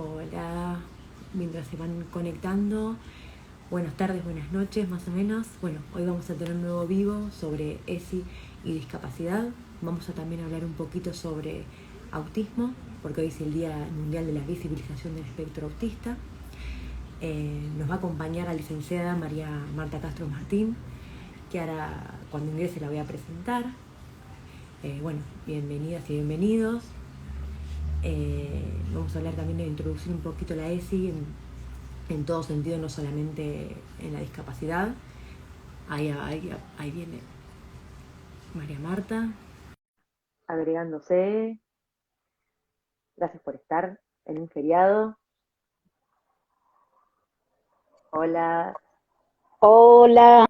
Hola, mientras se van conectando, buenas tardes, buenas noches más o menos. Bueno, hoy vamos a tener un nuevo vivo sobre ESI y discapacidad. Vamos a también hablar un poquito sobre autismo, porque hoy es el Día Mundial de la Visibilización del Espectro Autista. Nos va a acompañar la licenciada María Marta Castro Martín, que ahora cuando ingrese la voy a presentar. Bueno, bienvenidas y bienvenidos. Vamos a hablar también de introducir un poquito la ESI en todo sentido, no solamente en la discapacidad. Ahí viene María Marta. Agregándose. Gracias por estar en un feriado. Hola. Hola,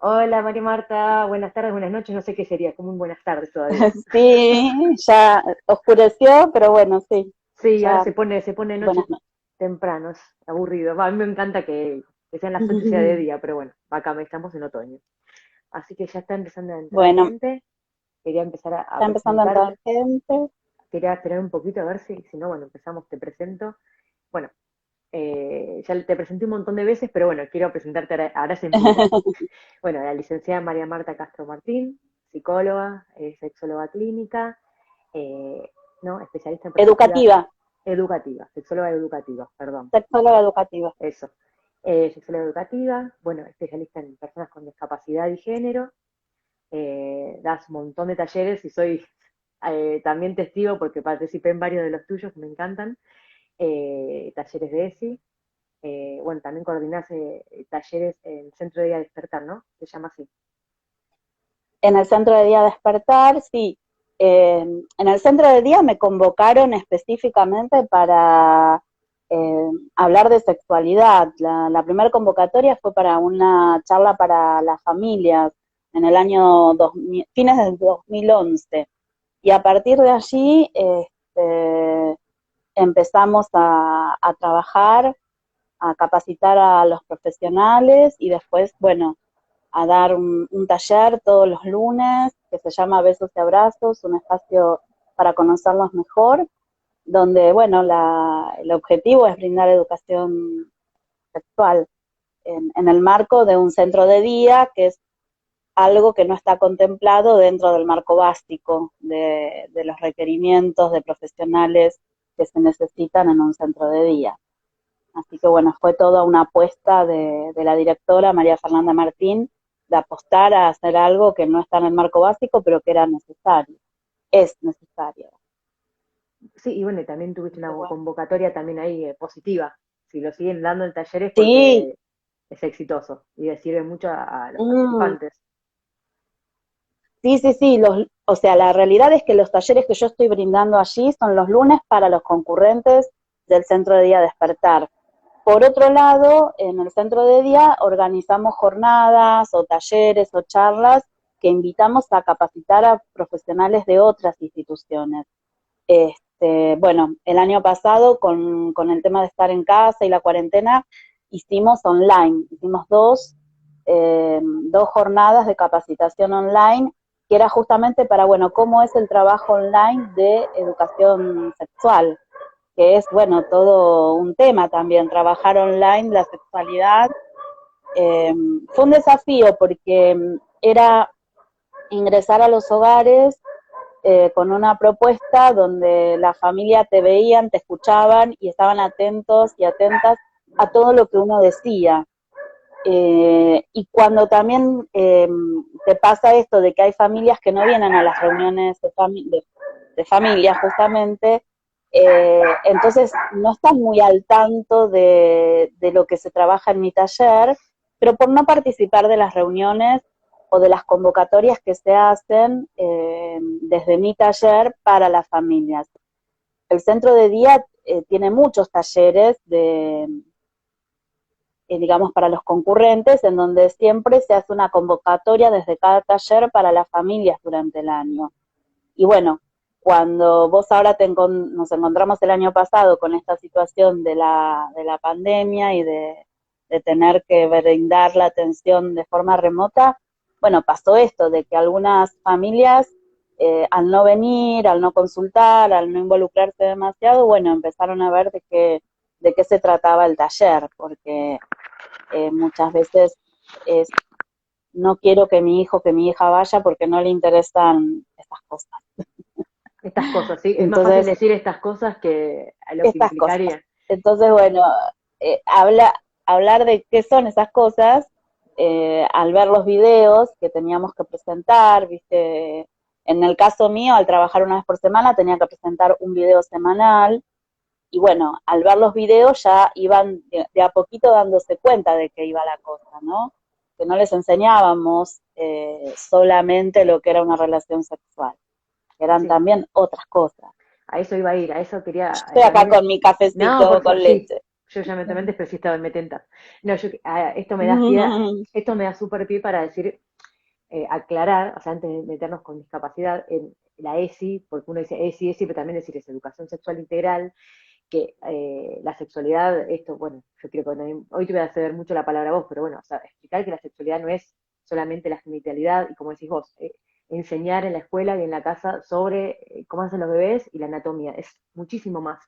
Hola María Marta, buenas tardes, buenas noches, no sé qué sería, como un buenas tardes todavía. sí, ya oscureció, pero bueno, sí, Sí, ahora ya se pone buenas noche temprano, es aburrido. A mí me encanta que sean las 8 ya de noches. día, pero bueno, acá estamos en otoño. Así que ya está empezando a entrar Bueno, gente. Quería empezar a está empezando a entrar presentarte. gente. Quería esperar un poquito a ver si no, bueno, empezamos, te presento. Bueno, ya te presenté un montón de veces, pero bueno, quiero presentarte ahora es en vivo. Bueno, la licenciada María Marta Castro Martín, psicóloga, sexóloga clínica, eh, ¿no? Especialista en perspectiva Educativa, educativa, sexóloga educativa, perdón, sexóloga educativa. eso. Sexóloga educativa, bueno, especialista en personas con discapacidad y género, das un montón de talleres y soy también testigo porque participé en varios de los tuyos que me encantan, talleres de ESI. Bueno, también coordinás talleres en el Centro de Día Despertar, ¿no? Se llama así. En el centro de día despertar, sí. En el centro de día me convocaron específicamente para hablar de sexualidad. La primera convocatoria fue para una charla para las familias en el año 2000, fines del 2011. Y a partir de allí empezamos a trabajar, a capacitar a los profesionales y después, bueno, a dar un taller todos los lunes que se llama Besos y Abrazos, un espacio para conocerlos mejor, donde, bueno, el objetivo es brindar educación sexual en el marco de un centro de día, que es algo que no está contemplado dentro del marco básico de los requerimientos de profesionales que se necesitan en un centro de día. Así que bueno, fue toda una apuesta de la directora María Fernanda Martín de apostar a hacer algo que no está en el marco básico, pero que era necesario, es necesario. Sí, y bueno, también tuviste Así una que bueno. convocatoria también ahí positiva. Si lo siguen dando en talleres Sí, porque es exitoso y le sirve mucho a los mm, participantes. sí, sí, sí, o sea, la realidad es que los talleres que yo estoy brindando allí son los lunes para los concurrentes del Centro de Día Despertar. Por otro lado, en el centro de día organizamos jornadas o talleres o charlas que invitamos a capacitar a profesionales de otras instituciones. Bueno, el año pasado con el tema de estar en casa y la cuarentena, hicimos online, hicimos dos jornadas de capacitación online, que era justamente para, bueno, cómo es el trabajo online de educación sexual, que es, bueno, todo un tema también, trabajar online la sexualidad. Fue un desafío porque era ingresar a los hogares con una propuesta donde la familia te veían, te escuchaban y estaban atentos y atentas a todo lo que uno decía. Y cuando también te pasa esto de que hay familias que no vienen a las reuniones de familia justamente, entonces no están muy al tanto de lo que se trabaja en mi taller, pero por no participar de las reuniones o de las convocatorias que se hacen desde mi taller para las familias. El centro de día tiene muchos talleres digamos, para los concurrentes, en donde siempre se hace una convocatoria desde cada taller para las familias durante el año. Y bueno, cuando vos ahora nos encontramos el año pasado con esta situación de la pandemia y de tener que brindar la atención de forma remota, bueno, pasó esto, de que algunas familias al no venir, al no consultar, al no involucrarse demasiado, bueno, empezaron a ver de qué se trataba el taller, porque muchas veces es, no quiero que mi hijo, que mi hija vaya porque no le interesan estas cosas. Estas cosas, ¿sí? Es más fácil Entonces, decir estas cosas que a lo que estas cosas. implicaría. Entonces, bueno, eh, habla, hablar de qué son esas cosas, al ver los videos que teníamos que presentar, viste, en el caso mío, al trabajar una vez por semana, tenía que presentar un video semanal, y bueno, al ver los videos ya iban de a poquito dándose cuenta de qué iba la cosa, ¿no? Que no les enseñábamos solamente lo que era una relación sexual, que eran Sí, también otras cosas. a eso iba a ir, a eso quería Estoy acá también. con mi No, cafecito por con favor, sí. leche. Yo ya me tomé antes, pero sí estaba me tenta. No, esto me da pie, esto me da súper pie para decir, aclarar, o sea, antes de meternos con discapacidad, en la ESI, porque uno dice ESI, pero también decir es educación sexual integral, que la sexualidad, esto, bueno, yo creo que hoy te voy a ceder mucho la palabra a vos, pero bueno, o sea, explicar que la sexualidad no es solamente la genitalidad, y como decís vos, enseñar en la escuela y en la casa sobre cómo hacen los bebés y la anatomía, es muchísimo más.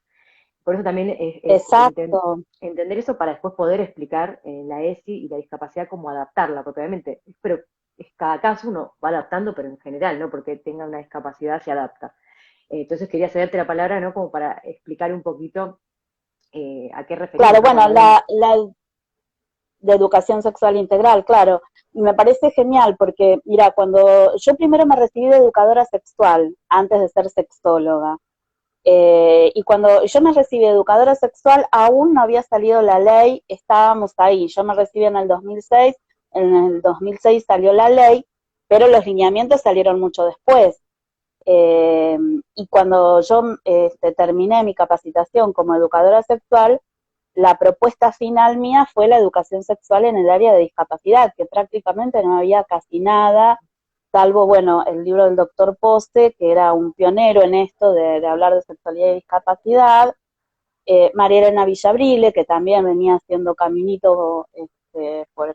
Por eso también es Exacto. entender eso para después poder explicar la ESI y la discapacidad cómo adaptarla, porque obviamente, pero es cada caso uno va adaptando, pero en general, ¿no? Porque tenga una discapacidad se adapta. Entonces quería cederte la palabra, ¿no? Como para explicar un poquito a qué referimos, Claro, ¿no? bueno, Cuando hablamos. la de educación sexual integral, claro. Y me parece genial porque, mira, cuando yo primero me recibí de educadora sexual, antes de ser sexóloga, y cuando yo me recibí de educadora sexual, aún no había salido la ley, estábamos ahí. Yo me recibí en el 2006, en el 2006 salió la ley, pero los lineamientos salieron mucho después. Eh, y cuando yo terminé mi capacitación como educadora sexual, la propuesta final mía fue la educación sexual en el área de discapacidad, que prácticamente no había casi nada, salvo, bueno, el libro del doctor Poste, que era un pionero en esto de hablar de sexualidad y discapacidad, María Elena Villabrile, que también venía haciendo caminito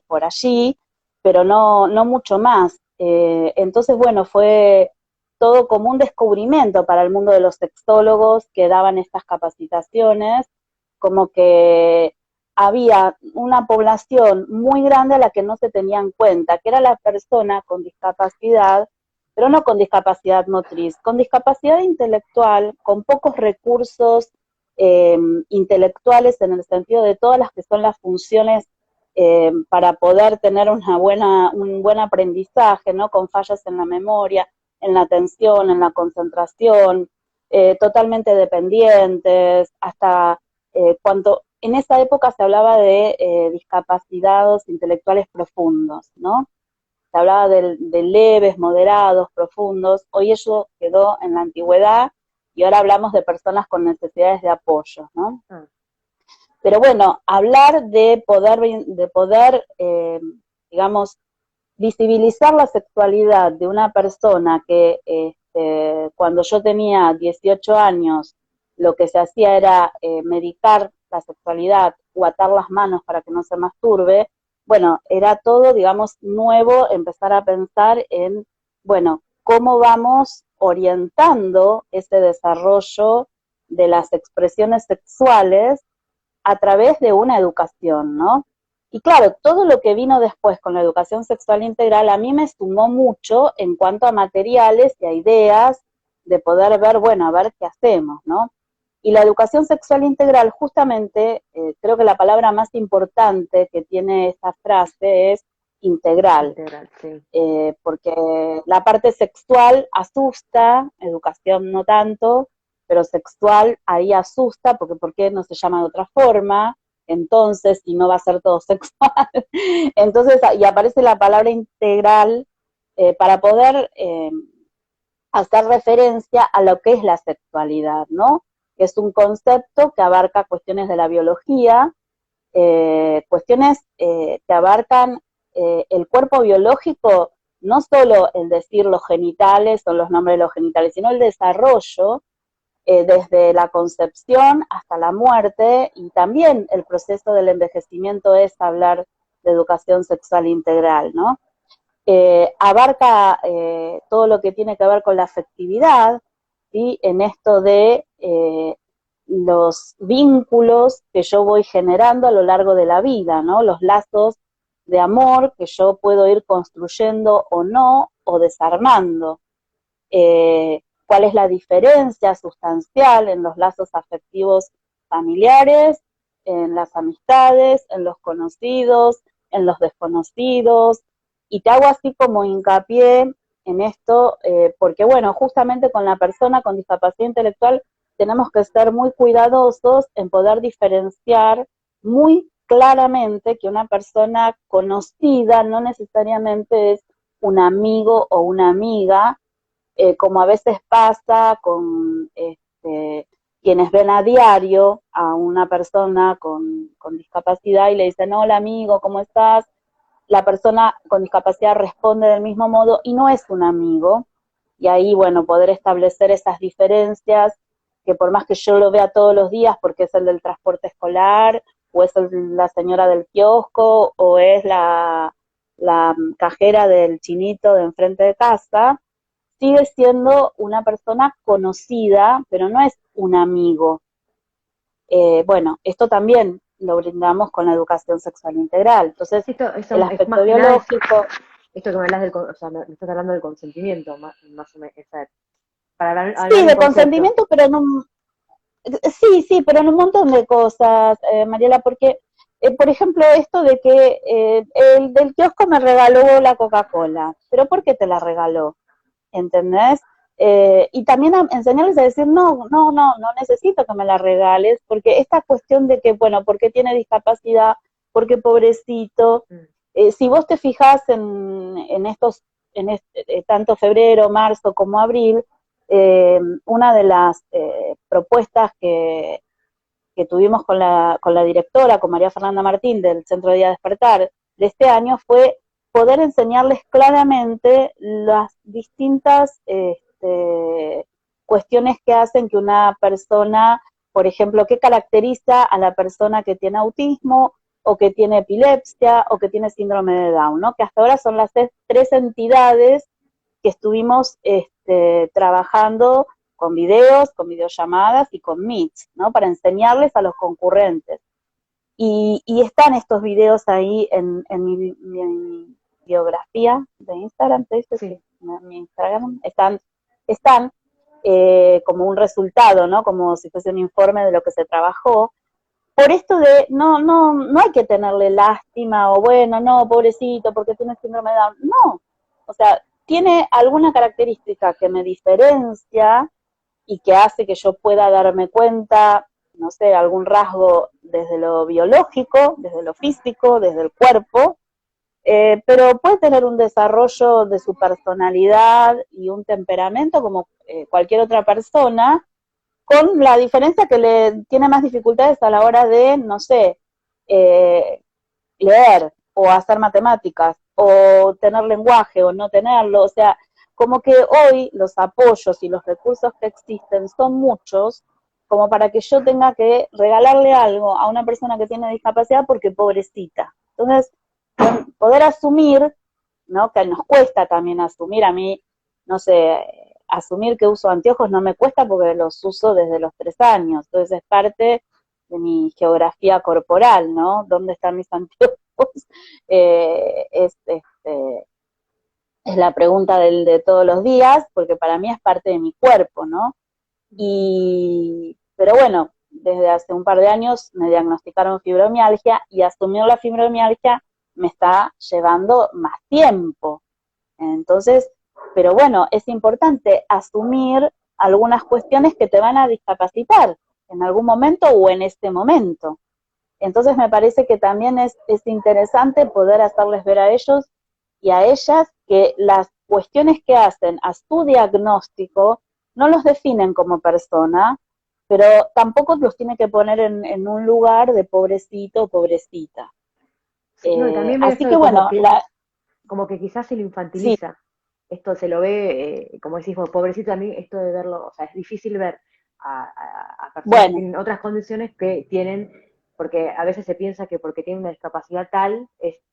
por allí, pero no mucho más. Entonces, bueno, fue todo como un descubrimiento para el mundo de los sexólogos que daban estas capacitaciones, como que había una población muy grande a la que no se tenía en cuenta, que era la persona con discapacidad, pero no con discapacidad motriz, con discapacidad intelectual, con pocos recursos intelectuales en el sentido de todas las que son las funciones para poder tener un buen aprendizaje, ¿no? Con fallas en la memoria, en la atención, en la concentración, totalmente dependientes, hasta cuando en esa época se hablaba de discapacitados intelectuales profundos, ¿no? Se hablaba de leves, moderados, profundos. Hoy eso quedó en la antigüedad y ahora hablamos de personas con necesidades de apoyo, ¿no? Ah, Pero bueno, hablar de poder digamos, visibilizar la sexualidad de una persona que cuando yo tenía 18 años lo que se hacía era medicar la sexualidad o atar las manos para que no se masturbe, bueno, era todo, digamos, nuevo empezar a pensar en, bueno, cómo vamos orientando ese desarrollo de las expresiones sexuales a través de una educación, ¿no? Y claro, todo lo que vino después con la educación sexual integral a mí me sumó mucho en cuanto a materiales y a ideas de poder ver, bueno, a ver qué hacemos, ¿no? Y la educación sexual integral, justamente, creo que la palabra más importante que tiene esta frase es integral, integral, sí. porque la parte sexual asusta, educación no tanto, pero sexual ahí asusta, porque ¿por qué no se llama de otra forma? Entonces, si no va a ser todo sexual. Entonces, y aparece la palabra integral para poder hacer referencia a lo que es la sexualidad, ¿no? Que es un concepto que abarca cuestiones de la biología, cuestiones que abarcan el cuerpo biológico, no solo el decir los genitales o los nombres de los genitales, sino el desarrollo desde la concepción hasta la muerte, y también el proceso del envejecimiento es hablar de educación sexual integral, ¿no? abarca todo lo que tiene que ver con la afectividad, ¿sí? En esto de los vínculos que yo voy generando a lo largo de la vida, ¿no? Los lazos de amor que yo puedo ir construyendo o no, o desarmando. ¿Cuál es la diferencia sustancial en los lazos afectivos familiares, en las amistades, en los conocidos, en los desconocidos? Y te hago así como hincapié en esto, porque bueno, justamente con la persona con discapacidad intelectual tenemos que ser muy cuidadosos en poder diferenciar muy claramente que una persona conocida no necesariamente es un amigo o una amiga, como a veces pasa con quienes ven a diario a una persona con discapacidad y le dicen, hola amigo, ¿cómo estás? La persona con discapacidad responde del mismo modo y no es un amigo. Y ahí, bueno, poder establecer esas diferencias, que por más que yo lo vea todos los días porque es el del transporte escolar, o es la señora del kiosco, o es la cajera del chinito de enfrente de casa, sigue siendo una persona conocida, pero no es un amigo. Bueno, esto también lo brindamos con la educación sexual integral. Entonces, Esto, el eso es aspecto más que nada, biológico, esto que me hablas o sea, me estás hablando del consentimiento, más o menos, o sea, para hablar sí, en de concepto. consentimiento, pero en un, sí, sí, pero en un montón de cosas, Mariela, porque, por ejemplo, esto de que el del kiosco me regaló la Coca-Cola, pero ¿por qué te la regaló? ¿Entendés? Y también enseñarles a decir, no necesito que me la regales, porque esta cuestión de que, bueno, ¿por qué tiene discapacidad? ¿Por qué pobrecito? Mm. Si vos te fijás en estos, tanto febrero, marzo como abril, una de las propuestas que tuvimos con la directora, con María Fernanda Martín del Centro de Día Despertar de este año, fue poder enseñarles claramente las distintas cuestiones que hacen que una persona, por ejemplo, qué caracteriza a la persona que tiene autismo o que tiene epilepsia o que tiene síndrome de Down, ¿no? Que hasta ahora son las tres entidades que estuvimos trabajando con videos, con videollamadas y con Meets, ¿no? Para enseñarles a los concurrentes. Y están estos videos ahí en mi biografía de Instagram, ¿te dice? Sí. Sí, en mi Instagram. Están como un resultado, ¿no? Como si fuese un informe de lo que se trabajó. Por esto de no hay que tenerle lástima o bueno, no, pobrecito, porque tiene síndrome de Down. No. O sea, tiene alguna característica que me diferencia y que hace que yo pueda darme cuenta, no sé, algún rasgo desde lo biológico, desde lo físico, desde el cuerpo, pero puede tener un desarrollo de su personalidad y un temperamento como cualquier otra persona, con la diferencia que le tiene más dificultades a la hora de, no sé, eh, leer o hacer matemáticas o tener lenguaje o no tenerlo. O sea, como que hoy los apoyos y los recursos que existen son muchos como para que yo tenga que regalarle algo a una persona que tiene discapacidad porque pobrecita. Entonces, poder asumir, ¿no? Que nos cuesta también asumir, a mí, no sé, asumir que uso anteojos no me cuesta porque los uso desde los 3 años, entonces es parte de mi geografía corporal, ¿no? ¿Dónde están mis anteojos? Es la pregunta de todos los días, porque para mí es parte de mi cuerpo, ¿no? Pero bueno, desde hace un par de años me diagnosticaron fibromialgia y asumir la fibromialgia me está llevando más tiempo. Entonces, pero bueno, es importante asumir algunas cuestiones que te van a discapacitar en algún momento o en este momento. Entonces me parece que también es interesante poder hacerles ver a ellos y a ellas que las cuestiones que hacen a su diagnóstico no los definen como persona, pero tampoco los tiene que poner en un lugar de pobrecito o pobrecita. Sí, no, y también veo Así esto que de bueno, como que quizás se lo sí, infantiliza. Esto se lo ve, como decís vos, pobrecito a mí, esto de verlo, o sea, es difícil ver a personas que bueno, tienen otras condiciones que tienen porque a veces se piensa que porque tiene una discapacidad tal,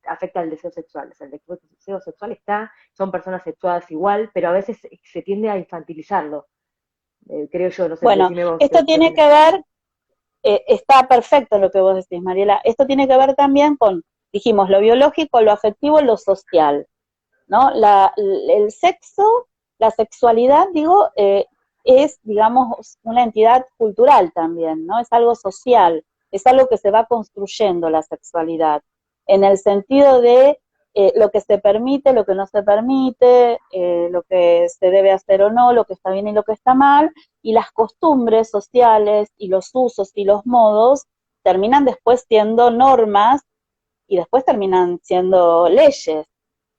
afecta al deseo sexual. O sea, el deseo sexual está, son personas sexuadas igual, pero a veces se tiende a infantilizarlo, creo yo, no sé, Bueno, decime vos, esto qué tiene opinás? que ver, está perfecto lo que vos decís, Mariela, esto tiene que ver también con, dijimos, lo biológico, lo afectivo, lo social, ¿no? El sexo, la sexualidad, digo, es, digamos, una entidad cultural también, ¿no? Es algo social, es algo que se va construyendo la sexualidad, en el sentido de lo que se permite, lo que no se permite, lo que se debe hacer o no, lo que está bien y lo que está mal, y las costumbres sociales y los usos y los modos terminan después siendo normas y después terminan siendo leyes.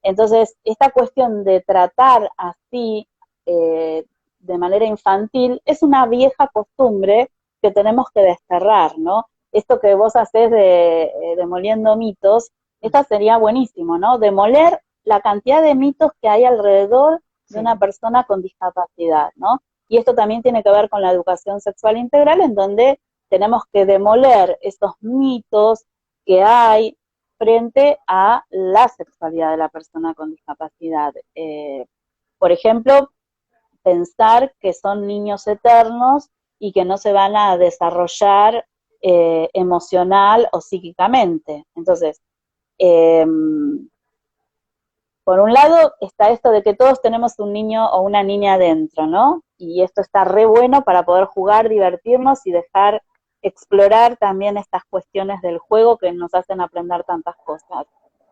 Entonces, esta cuestión de tratar así de manera infantil es una vieja costumbre que tenemos que desterrar, ¿no? Esto que vos haces de demoliendo mitos, esta sería buenísimo, ¿no? Demoler la cantidad de mitos que hay alrededor de Sí, una persona con discapacidad, ¿no? Y esto también tiene que ver con la educación sexual integral, en donde tenemos que demoler esos mitos que hay frente a la sexualidad de la persona con discapacidad. Por ejemplo, pensar que son niños eternos y que no se van a desarrollar emocional o psíquicamente. Entonces, eh, por un lado está esto de que todos tenemos un niño o una niña adentro, ¿no? Y esto está re bueno para poder jugar, divertirnos y dejar explorar también estas cuestiones del juego que nos hacen aprender tantas cosas.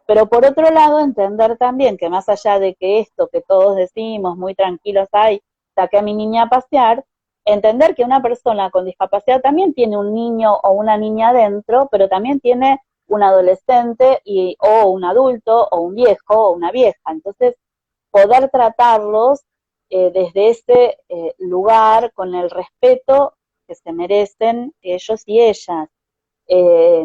Pero por otro lado, entender también que más allá de que esto que todos decimos, muy tranquilos, ay, saqué a mi niña a pasear, entender que una persona con discapacidad también tiene un niño o una niña adentro, pero también tiene un adolescente o un adulto o un viejo o una vieja. Entonces, poder tratarlos desde ese lugar con el respeto que se merecen ellos y ellas, eh,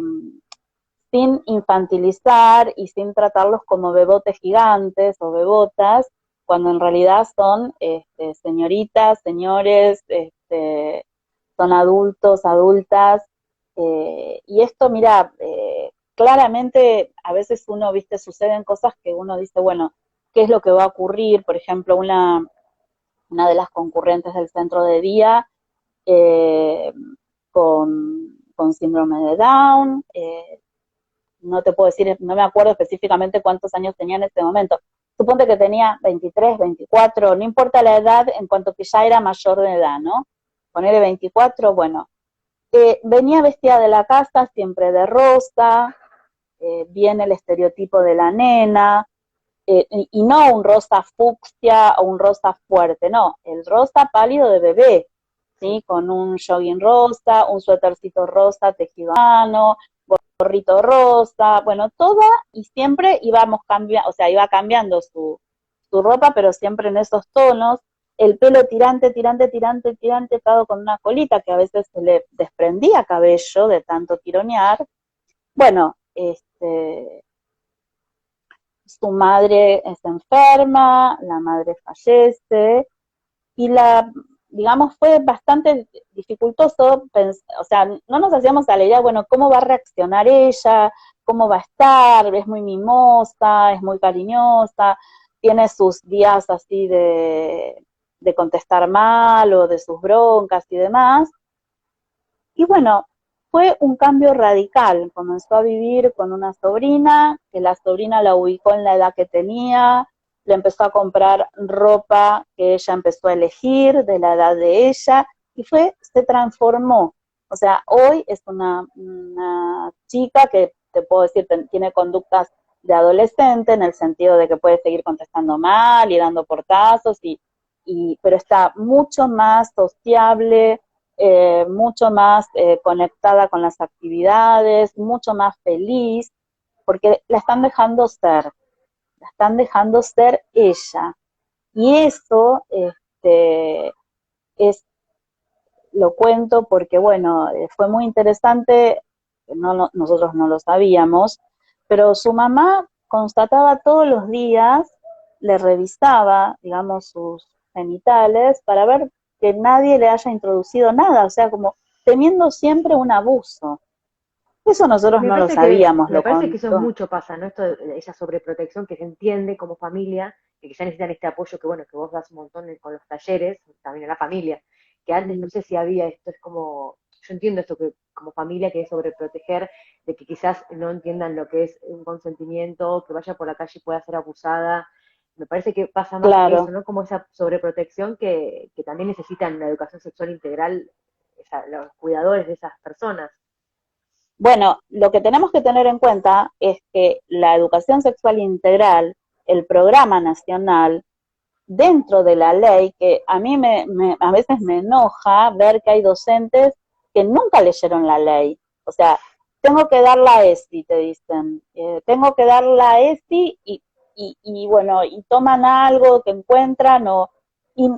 sin infantilizar y sin tratarlos como bebotes gigantes o bebotas, cuando en realidad son señoritas, señores, son adultos, adultas, y esto, mira, claramente a veces uno, viste, suceden cosas que uno dice, bueno, ¿qué es lo que va a ocurrir? Por ejemplo, una de las concurrentes del centro de día eh, con síndrome de Down, no te puedo decir, no me acuerdo específicamente cuántos años tenía en este momento. Suponte que tenía 23, 24, no importa la edad, en cuanto que ya era mayor de edad, ¿no? Ponerle 24, bueno, venía vestida de la casa siempre de rosa, viene el estereotipo de la nena, y no un rosa fucsia o un rosa fuerte, no, el rosa pálido de bebé, sí. ¿sí? Con un jogging rosa, un suétercito rosa tejido a mano, gorrito rosa, bueno, toda y siempre íbamos cambiando, o sea, iba cambiando su ropa, pero siempre en esos tonos, el pelo tirante, tirante, tirante, tirante, atado con una colita que a veces se le desprendía cabello de tanto tironear. Bueno, su madre es enferma, la madre fallece, y digamos, fue bastante dificultoso, o sea, no nos hacíamos a la idea, bueno, cómo va a reaccionar ella, cómo va a estar, es muy mimosa, es muy cariñosa, tiene sus días así de contestar mal o de sus broncas y demás, y bueno, fue un cambio radical. Comenzó a vivir con una sobrina, que la sobrina la ubicó en la edad que tenía, le empezó a comprar ropa que ella empezó a elegir de la edad de ella, y se transformó. O sea, hoy es una chica que te puedo decir, tiene conductas de adolescente, en el sentido de que puede seguir contestando mal y dando portazos, pero está mucho más sociable, mucho más conectada con las actividades, mucho más feliz, porque la están dejando ser ella. Y eso es, lo cuento porque, bueno, fue muy interesante, nosotros no lo sabíamos, pero su mamá constataba todos los días, le revisaba, digamos, sus genitales para ver que nadie le haya introducido nada, o sea, como teniendo siempre un abuso. Eso nosotros Me no lo parece que, sabíamos, me lo parece que eso contó. mucho pasa, ¿no? Esto de esa sobreprotección que se entiende como familia, que quizá necesitan este apoyo que, bueno, que vos das un montón con los talleres, también a la familia, que antes no sé si había esto, es como, yo entiendo esto que como familia que es sobreproteger, de que quizás no entiendan lo que es un consentimiento, que vaya por la calle y pueda ser abusada. Me parece que pasa más eso, Claro. ¿no? Como esa sobreprotección que también necesitan la educación sexual integral, los cuidadores de esas personas. Bueno, lo que tenemos que tener en cuenta es que la educación sexual integral, el programa nacional, dentro de la ley, que a mí a veces me enoja ver que hay docentes que nunca leyeron la ley. O sea, tengo que dar la ESI, te dicen. Tengo que dar la ESI y bueno, y toman algo que encuentran y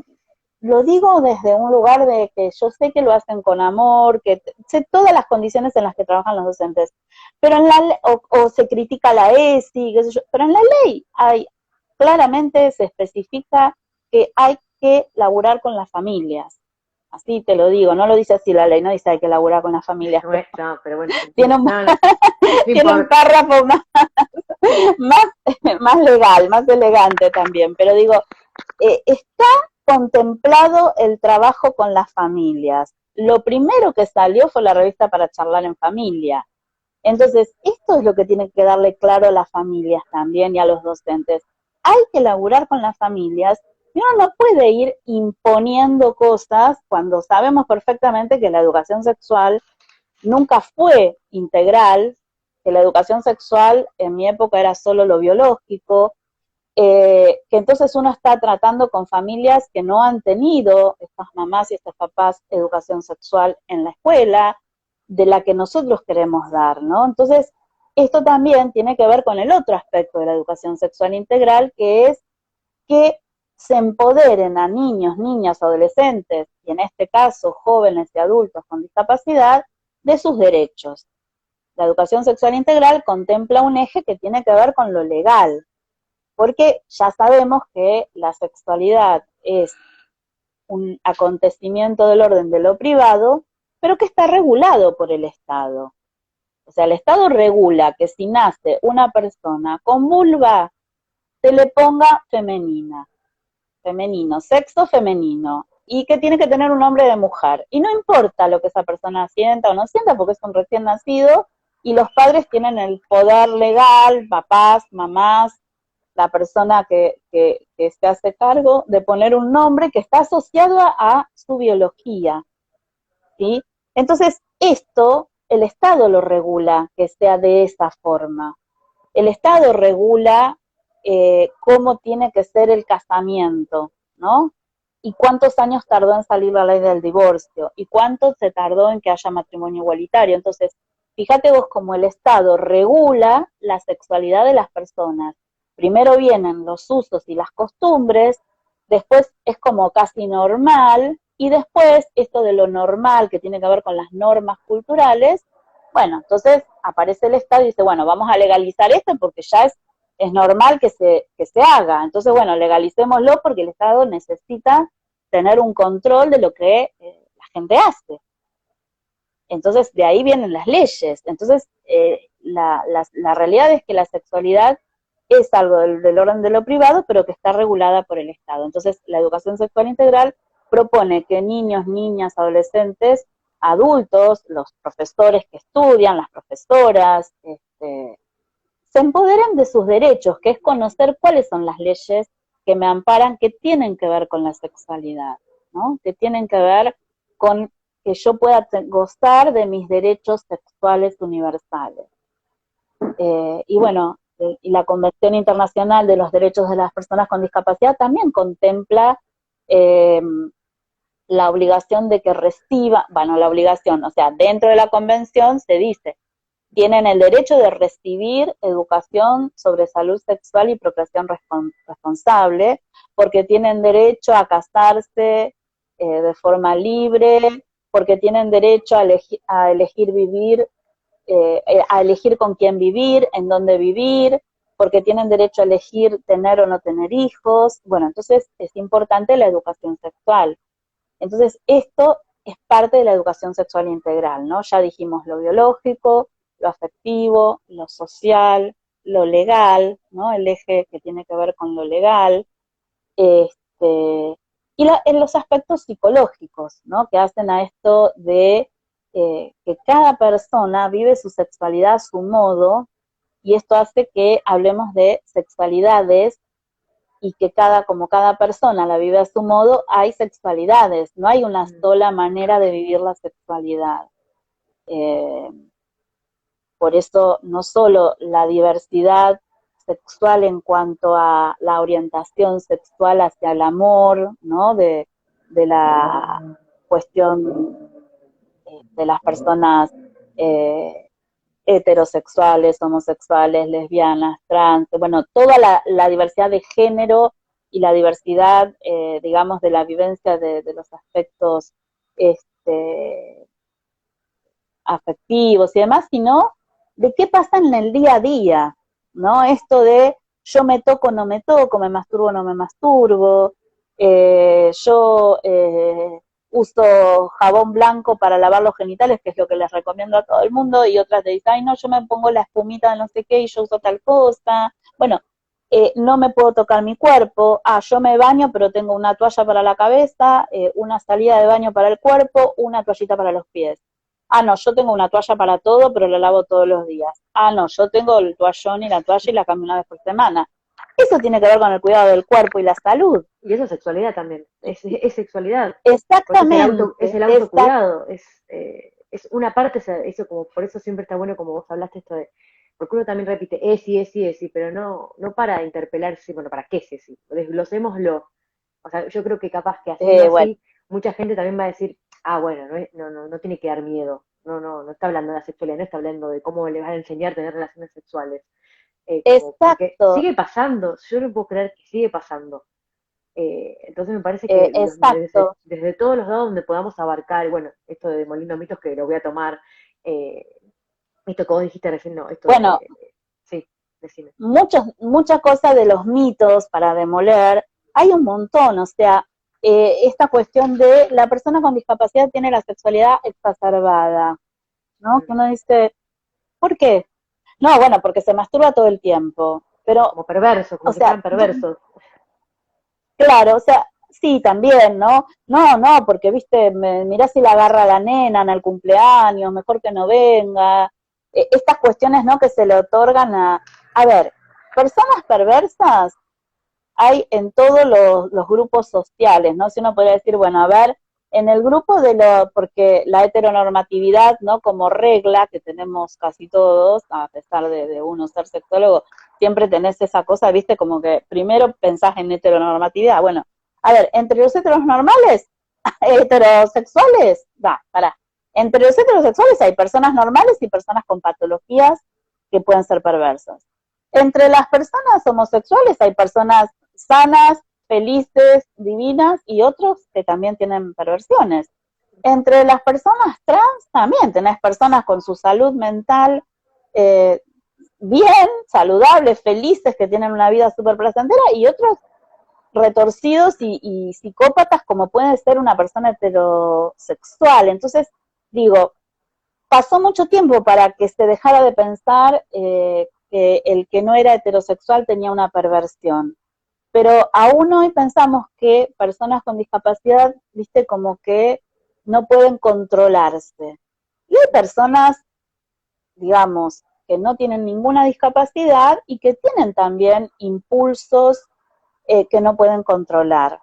lo digo desde un lugar de que yo sé que lo hacen con amor, que sé todas las condiciones en las que trabajan los docentes, pero o se critica la ESI, qué sé yo, pero en la ley claramente se especifica que hay que laburar con las familias. Así te lo digo, no lo dice así la ley, no dice hay que laburar con las familias, No, pero no, pero bueno, se tiene entiende. un, No, no, no tiene un importa. párrafo más, más legal, más elegante también, pero digo, está contemplado el trabajo con las familias. Lo primero que salió fue la revista Para Charlar en Familia. Entonces, esto es lo que tiene que darle claro a las familias también y a los docentes. Hay que laburar con las familias y uno no puede ir imponiendo cosas cuando sabemos perfectamente que la educación sexual nunca fue integral, que la educación sexual en mi época era solo lo biológico, que entonces uno está tratando con familias que no han tenido, estas mamás y estos papás, educación sexual en la escuela, de la que nosotros queremos dar, ¿no? Entonces, esto también tiene que ver con el otro aspecto de la educación sexual integral, que es que se empoderen a niños, niñas, adolescentes, y en este caso jóvenes y adultos con discapacidad, de sus derechos. La educación sexual integral contempla un eje que tiene que ver con lo legal, porque ya sabemos que la sexualidad es un acontecimiento del orden de lo privado, pero que está regulado por el Estado. O sea, el Estado regula que si nace una persona con vulva, se le ponga femenina, femenino, sexo femenino, y que tiene que tener un nombre de mujer. Y no importa lo que esa persona sienta o no sienta, porque es un recién nacido, y los padres tienen el poder legal, papás, mamás, la persona que se hace cargo de poner un nombre que está asociado a su biología, ¿sí? Entonces, esto el Estado lo regula, que sea de esa forma. El Estado regula cómo tiene que ser el casamiento, ¿no? Y cuántos años tardó en salir la ley del divorcio, y cuánto se tardó en que haya matrimonio igualitario. Entonces, fíjate vos cómo el Estado regula la sexualidad de las personas. Primero vienen los usos y las costumbres, después es como casi normal, y después esto de lo normal que tiene que ver con las normas culturales, bueno, entonces aparece el Estado y dice, bueno, vamos a legalizar esto porque ya es normal que se haga. Entonces, bueno, legalicémoslo porque el Estado necesita tener un control de lo que la gente hace. Entonces, de ahí vienen las leyes. Entonces, la realidad es que la sexualidad es algo del orden de lo privado, pero que está regulada por el Estado. Entonces, la educación sexual integral propone que niños, niñas, adolescentes, adultos, los profesores que estudian, las profesoras, se empoderen de sus derechos, que es conocer cuáles son las leyes que me amparan, que tienen que ver con la sexualidad, ¿no? Que tienen que ver con que yo pueda gozar de mis derechos sexuales universales. Y bueno, y la Convención Internacional de los Derechos de las Personas con Discapacidad también contempla eh, la obligación de que reciba, bueno, la obligación, o sea, dentro de la convención se dice, tienen el derecho de recibir educación sobre salud sexual y procreación responsable, porque tienen derecho a casarse de forma libre, porque tienen derecho a elegir vivir, a elegir con quién vivir, en dónde vivir, porque tienen derecho a elegir tener o no tener hijos. Bueno, entonces es importante la educación sexual. Entonces, esto es parte de la educación sexual integral, ¿no? Ya dijimos lo biológico, lo afectivo, lo social, lo legal, ¿no? El eje que tiene que ver con lo legal, este, y en los aspectos psicológicos, ¿no? Que hacen a esto de que cada persona vive su sexualidad a su modo, y esto hace que hablemos de sexualidades y que como cada persona la vive a su modo, hay sexualidades, no hay una sola manera de vivir la sexualidad. Eh, por eso no solo la diversidad sexual en cuanto a la orientación sexual hacia el amor, ¿no? De la cuestión de las personas heterosexuales, homosexuales, lesbianas, trans, bueno, toda la diversidad de género y la diversidad, digamos, de la vivencia de los aspectos afectivos y demás, sino de qué pasa en el día a día, ¿no? Esto de yo me toco, no me toco, me masturbo, no me masturbo, yo uso jabón blanco para lavar los genitales, que es lo que les recomiendo a todo el mundo, y otras te dicen, ay, no, yo me pongo la espumita de no sé qué y yo uso tal cosa. Bueno, no me puedo tocar mi cuerpo, yo me baño, pero tengo una toalla para la cabeza, una salida de baño para el cuerpo, una toallita para los pies. No, yo tengo una toalla para todo, pero la lavo todos los días. No, yo tengo el toallón y la toalla y la cambio una vez por semana. Eso tiene que ver con el cuidado del cuerpo y la salud. Y eso es sexualidad también, es sexualidad. Exactamente. Es el autocuidado, es una parte, eso como, por eso siempre está bueno como vos hablaste esto de, porque uno también repite, sí, pero no para interpelarse, bueno, ¿para qué es sí? Desglosémoslo. O sea, yo creo que capaz que haciendo Bueno. así, mucha gente también va a decir, bueno, no tiene que dar miedo, no está hablando de la sexualidad, no está hablando de cómo le vas a enseñar a tener relaciones sexuales. Porque Exacto. sigue pasando, yo no puedo creer que sigue pasando. Entonces me parece que desde todos los lados donde podamos abarcar, bueno, esto de Molino Mitos que lo voy a tomar, esto que vos dijiste recién, no, esto bueno, sí, decime. Muchas cosas de los mitos para demoler, hay un montón, o sea, esta cuestión de la persona con discapacidad tiene la sexualidad exacerbada, ¿no? Que uno dice, ¿por qué? No, bueno, porque se masturba todo el tiempo, pero... Como perversos, como si fueran perversos. Claro, o sea, sí, también, ¿no? No, porque, viste, mirá si la agarra la nena en el cumpleaños, mejor que no venga. Estas cuestiones, ¿no? Que se le otorgan a ver, personas perversas hay en todos los grupos sociales, ¿no? Si uno podría decir, bueno, a ver, en el grupo porque la heteronormatividad, ¿no? Como regla que tenemos casi todos, a pesar de uno ser sexólogo, siempre tenés esa cosa, viste, como que primero pensás en heteronormatividad. Bueno, a ver, entre los heteronormales, heterosexuales, pará. Entre los heterosexuales hay personas normales y personas con patologías que pueden ser perversas. Entre las personas homosexuales hay personas sanas, felices, divinas, y otros que también tienen perversiones. Entre las personas trans también tenés personas con su salud mental bien, saludables, felices, que tienen una vida súper placentera, y otros retorcidos y psicópatas como puede ser una persona heterosexual. Entonces, digo, pasó mucho tiempo para que se dejara de pensar que el que no era heterosexual tenía una perversión. Pero aún hoy pensamos que personas con discapacidad, viste, como que no pueden controlarse. Y hay personas, digamos, que no tienen ninguna discapacidad y que tienen también impulsos que no pueden controlar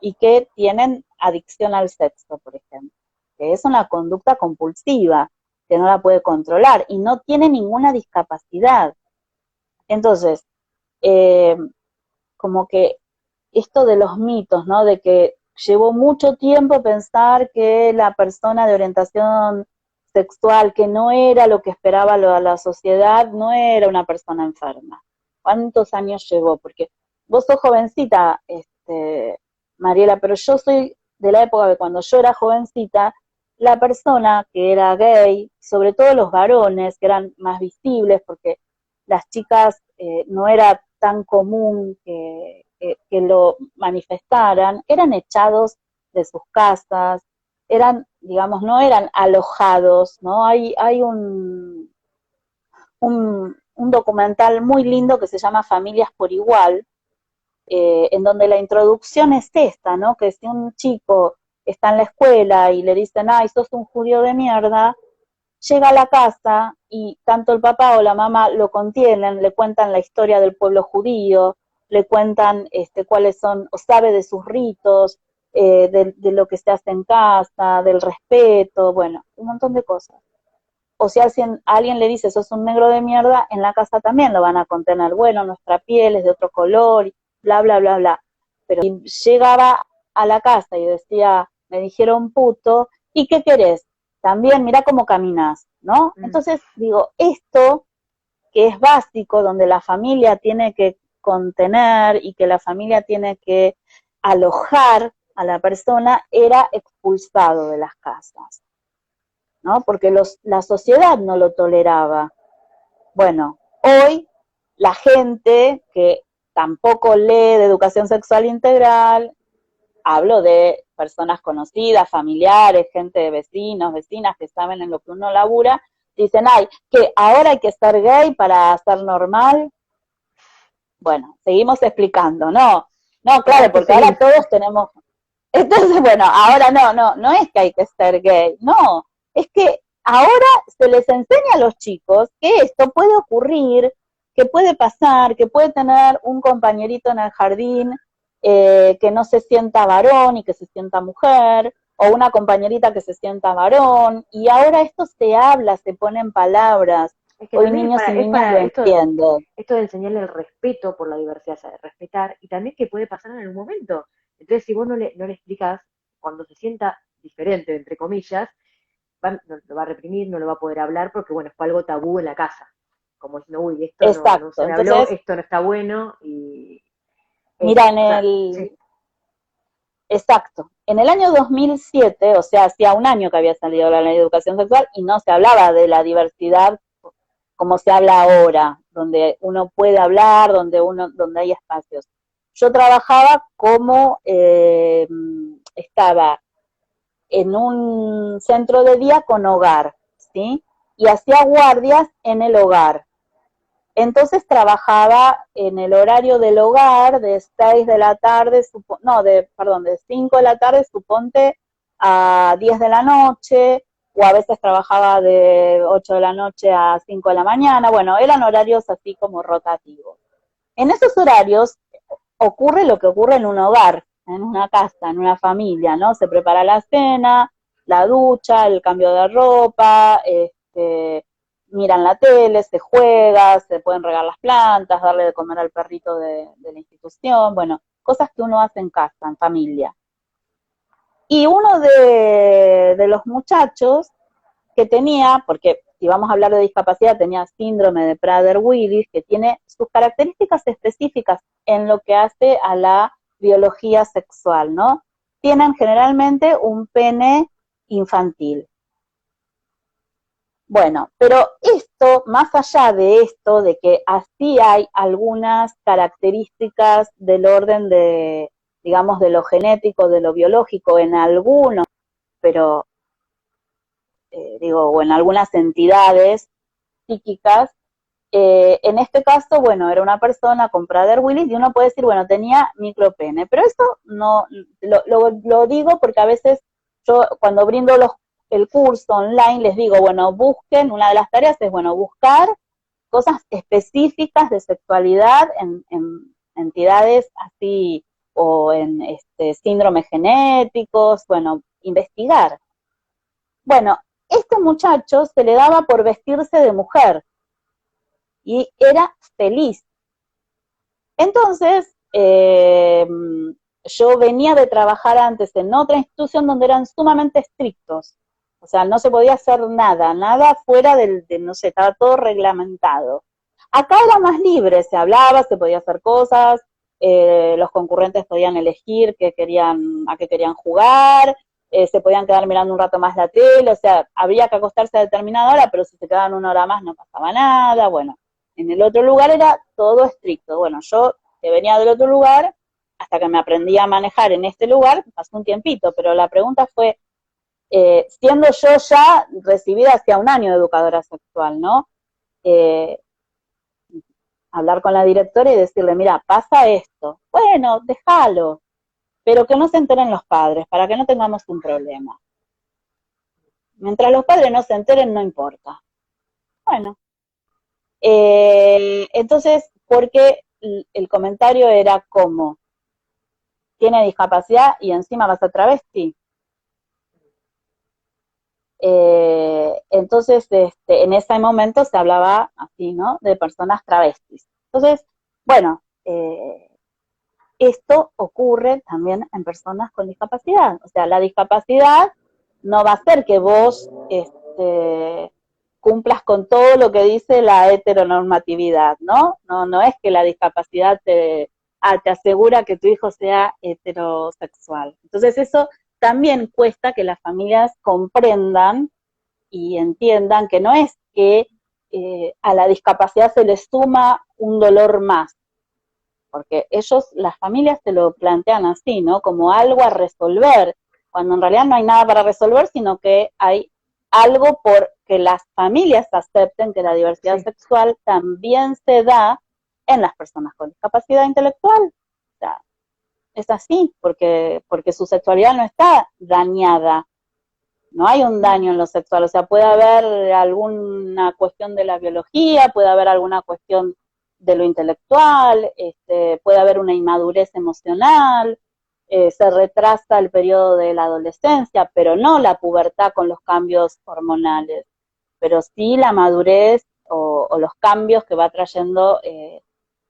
y que tienen adicción al sexo, por ejemplo, que es una conducta compulsiva, que no la puede controlar y no tiene ninguna discapacidad. Entonces, como que esto de los mitos, ¿no? De que llevó mucho tiempo pensar que la persona de orientación sexual, que no era lo que esperaba la sociedad, no era una persona enferma. ¿Cuántos años llevó? Porque vos sos jovencita, Mariela, pero yo soy de la época de cuando yo era jovencita, la persona que era gay, sobre todo los varones, que eran más visibles, porque las chicas no era tan común que lo manifestaran, eran echados de sus casas, eran, digamos, no eran alojados, ¿no? Hay un documental muy lindo que se llama Familias por Igual, en donde la introducción es esta, ¿no? Que si un chico está en la escuela y le dicen, ay, sos un judío de mierda, llega a la casa y tanto el papá o la mamá lo contienen, le cuentan la historia del pueblo judío, le cuentan cuáles son, o sabe de sus ritos, de lo que se hace en casa, del respeto, bueno, un montón de cosas. O si a alguien le dice, sos un negro de mierda, en la casa también lo van a contener. Bueno, nuestra piel es de otro color, bla, bla, bla, bla. Pero si llegaba a la casa y decía, me dijeron puto, ¿y qué querés? También mira cómo caminas, ¿no? Entonces, digo, esto que es básico, donde la familia tiene que contener y que la familia tiene que alojar a la persona, era expulsado de las casas, ¿no? Porque la sociedad no lo toleraba. Bueno, hoy la gente que tampoco lee de educación sexual integral, hablo de personas conocidas, familiares, gente de vecinos, vecinas que saben en lo que uno labura, dicen, ay, que ahora hay que ser gay para ser normal. Bueno, seguimos explicando, no, claro, porque ahora todos tenemos, entonces, bueno, ahora no es que hay que ser gay, no, es que ahora se les enseña a los chicos que esto puede ocurrir, que puede pasar, que puede tener un compañerito en el jardín que no se sienta varón y que se sienta mujer, o una compañerita que se sienta varón, y ahora esto se habla, se pone en palabras. Es que Hoy también niños y niñas lo entienden. esto de enseñarle el respeto por la diversidad, o sea, de respetar, y también que puede pasar en algún momento. Entonces, si vos no le explicás, cuando se sienta diferente, entre comillas, no, lo va a reprimir, no lo va a poder hablar, porque bueno, fue algo tabú en la casa. Como diciendo, uy, esto no Exacto, se me habló, entonces, esto no está bueno, y mira, o sea, sí. Exacto. En el año 2007, o sea, hacía un año que había salido la ley de educación sexual y no se hablaba de la diversidad como se habla ahora, donde uno puede hablar, donde hay espacios. Yo trabajaba como estaba en un centro de día con hogar, ¿sí? Y hacía guardias en el hogar. Entonces trabajaba en el horario del hogar de 6 de la tarde, de 5 de la tarde, suponte, a 10 de la noche, o a veces trabajaba de 8 de la noche a 5 de la mañana. Bueno, eran horarios así como rotativos. En esos horarios ocurre lo que ocurre en un hogar, en una casa, en una familia, ¿no? Se prepara la cena, la ducha, el cambio de ropa, miran la tele, se juega, se pueden regar las plantas, darle de comer al perrito de la institución, bueno, cosas que uno hace en casa, en familia. Y uno de los muchachos que tenía, porque si vamos a hablar de discapacidad, tenía síndrome de Prader-Willis, que tiene sus características específicas en lo que hace a la biología sexual, ¿no? Tienen generalmente un pene infantil. Bueno, pero esto, más allá de esto, de que así hay algunas características del orden de, digamos, de lo genético, de lo biológico en algunos, pero o en algunas entidades psíquicas, en este caso, bueno, era una persona con Prader-Willis y uno puede decir, bueno, tenía micropene, pero eso no, lo digo porque a veces yo cuando brindo el curso online les digo, bueno, busquen, una de las tareas es, bueno, buscar cosas específicas de sexualidad en entidades así o en síndromes genéticos, bueno, investigar. Bueno, este muchacho se le daba por vestirse de mujer y era feliz. Entonces, yo venía de trabajar antes en otra institución donde eran sumamente estrictos. O sea, no se podía hacer nada fuera no sé, estaba todo reglamentado. Acá era más libre, se hablaba, se podía hacer cosas, los concurrentes podían elegir a qué querían jugar, se podían quedar mirando un rato más la tele, o sea, habría que acostarse a determinada hora, pero si se quedaban una hora más no pasaba nada, bueno. En el otro lugar era todo estricto. Bueno, yo que venía del otro lugar, hasta que me aprendí a manejar en este lugar, pasó un tiempito, pero la pregunta fue, siendo yo ya recibida hacia un año de educadora sexual, ¿no? eh, hablar con la directora y decirle, mira, pasa esto. Bueno, déjalo, pero que no se enteren los padres, para que no tengamos un problema. Mientras los padres no se enteren, no importa. Bueno, entonces, porque el comentario era como, tiene discapacidad y encima va a ser travesti. Entonces, en ese momento se hablaba así, ¿no? De personas travestis. Entonces, bueno, esto ocurre también en personas con discapacidad. O sea, la discapacidad no va a hacer que vos cumplas con todo lo que dice la heteronormatividad, ¿no? No es que la discapacidad te asegura que tu hijo sea heterosexual. Entonces eso también cuesta que las familias comprendan y entiendan que no es que a la discapacidad se le suma un dolor más, porque ellos, las familias te lo plantean así, ¿no? Como algo a resolver, cuando en realidad no hay nada para resolver, sino que hay algo por que las familias acepten que la diversidad Sí. sexual también se da en las personas con discapacidad intelectual. O sea, es así, porque su sexualidad no está dañada, no hay un daño en lo sexual, o sea, puede haber alguna cuestión de la biología, puede haber alguna cuestión de lo intelectual, puede haber una inmadurez emocional, se retrasa el periodo de la adolescencia, pero no la pubertad con los cambios hormonales, pero sí la madurez o los cambios que va trayendo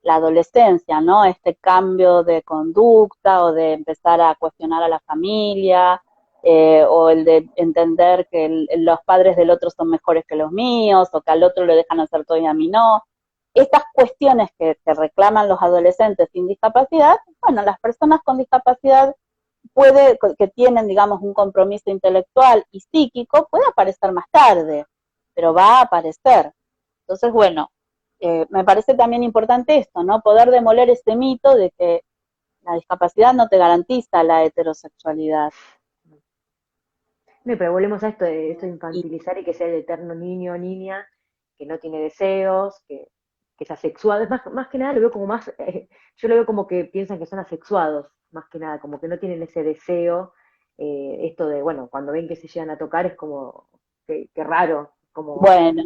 la adolescencia, ¿no? Este cambio de conducta o de empezar a cuestionar a la familia, o el de entender que los padres del otro son mejores que los míos, o que al otro le dejan hacer todo y a mí no. Estas cuestiones que reclaman los adolescentes sin discapacidad, bueno, las personas con discapacidad que tienen, digamos, un compromiso intelectual y psíquico, puede aparecer más tarde, pero va a aparecer. Entonces, bueno, me parece también importante esto, ¿no? Poder demoler ese mito de que la discapacidad no te garantiza la heterosexualidad. No, pero volvemos a esto de Y infantilizar y que sea el eterno niño o niña que no tiene deseos, que es asexuado. Es más que nada lo veo como más, yo lo veo como que piensan que son asexuados, más que nada, como que no tienen ese deseo. Esto de, bueno, cuando ven que se llegan a tocar es como, que raro, como... bueno,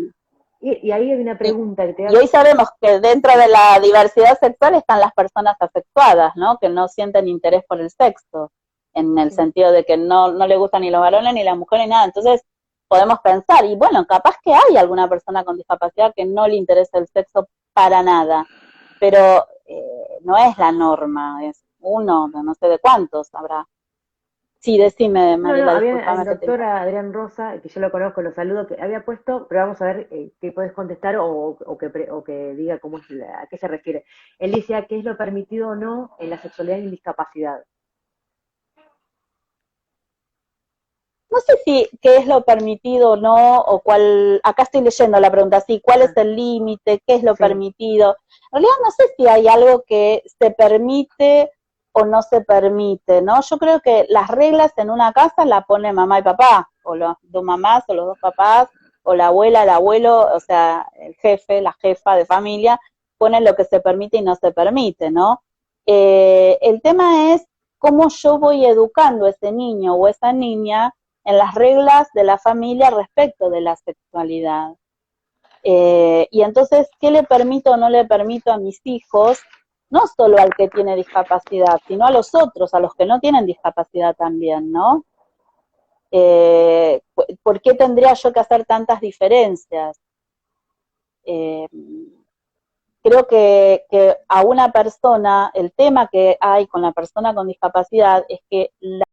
Y ahí hay una y, pregunta que te y hago. hoy sabemos que dentro de la diversidad sexual están las personas asexuadas, ¿no? Que no sienten interés por el sexo, en el Sí, sentido de que no le gustan ni los varones ni las mujeres ni nada. Entonces, podemos pensar, y bueno, capaz que hay alguna persona con discapacidad que no le interesa el sexo para nada, pero no es la norma, es uno de no sé de cuántos habrá. Sí, sí. decime, No, no, Mariela, había el discúlpame que te doctor interrumpa. Adrián Rosa, que yo lo conozco, lo saludo, que había puesto, pero vamos a ver qué puedes contestar o que diga cómo es a qué se refiere. Él decía qué es lo permitido o no en la sexualidad y discapacidad. No sé si qué es lo permitido o no, o cuál, acá estoy leyendo la pregunta, sí, cuál es Ah, el límite, qué es lo sí, permitido. En realidad no sé si hay algo que se permite o no se permite, ¿no? Yo creo que las reglas en una casa las pone mamá y papá, o los dos mamás, o los dos papás, o la abuela, el abuelo, o sea, el jefe, la jefa de familia, ponen lo que se permite y no se permite, ¿no? El tema es cómo yo voy educando a ese niño o esa niña en las reglas de la familia respecto de la sexualidad. Y entonces, ¿qué le permito o no le permito a mis hijos? No solo al que tiene discapacidad, sino a los otros, a los que no tienen discapacidad también, ¿no? ¿Por qué tendría yo que hacer tantas diferencias? Eh, Creo que a una persona, el tema que hay con la persona con discapacidad es que